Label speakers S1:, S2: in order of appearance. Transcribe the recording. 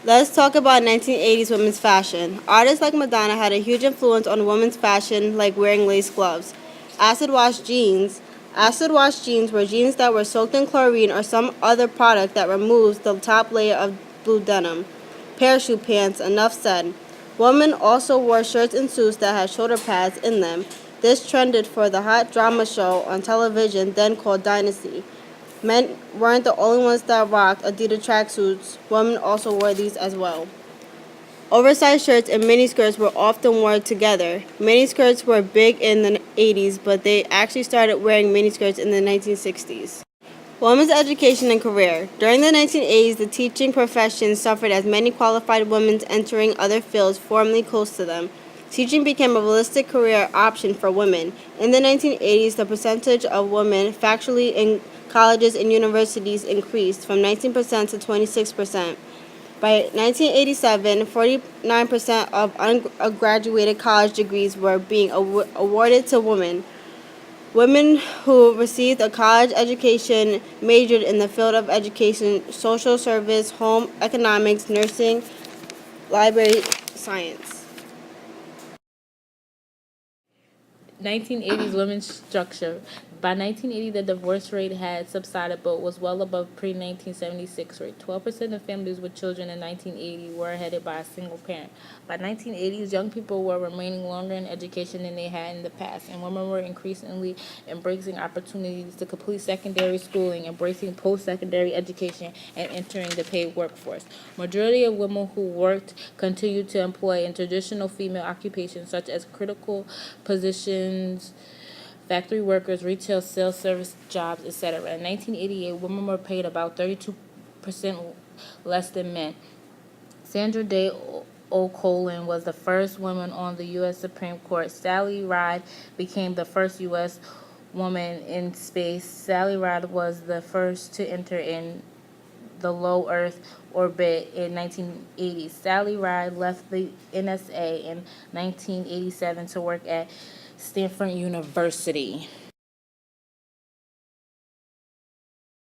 S1: Let's talk about 1980s women's fashion. Artists like Madonna had a huge influence on women's fashion, like wearing lace gloves. Acid wash jeans. Acid wash jeans were jeans that were soaked in chlorine or some other product that removes the top layer of blue denim. Parachute pants, enough said. Women also wore shirts and suits that had shoulder pads in them. This trended for the hot drama show on television then called Dynasty. Men weren't the only ones that rocked Adidas tracksuits. Women also wore these as well. Oversized shirts and miniskirts were often worn together. Miniskirts were big in the 80s, but they actually started wearing miniskirts in the 1960s. Women's education and career. During the 1980s, the teaching profession suffered as many qualified women entering other fields formerly close to them. Teaching became a realistic career option for women. In the 1980s, the percentage of women factually in colleges and universities increased from 19% to 26%. By 1987, 49% of ungraduated college degrees were being awarded to women. Women who received a college education majored in the field of education, social service, home economics, nursing, library science.
S2: 1980s women's structure. By 1980, the divorce rate had subsided but was well above pre-1976 rate. 12% of families with children in 1980 were headed by a single parent. By 1980s, young people were remaining longer in education than they had in the past, and women were increasingly embracing opportunities to complete secondary schooling, embracing post-secondary education, and entering the paid workforce. Majority of women who worked continued to employ in traditional female occupations such as critical positions, factory workers, retail, sales, service jobs, etc. In 1988, women were paid about 32% less than men. Sandra Day O'Connor was the first woman on the U.S. Supreme Court. Sally Ride became the first U.S. woman in space. Sally Ride was the first to enter in the low Earth orbit in 1980. Sally Ride left the NSA in 1987 to work at Stanford University.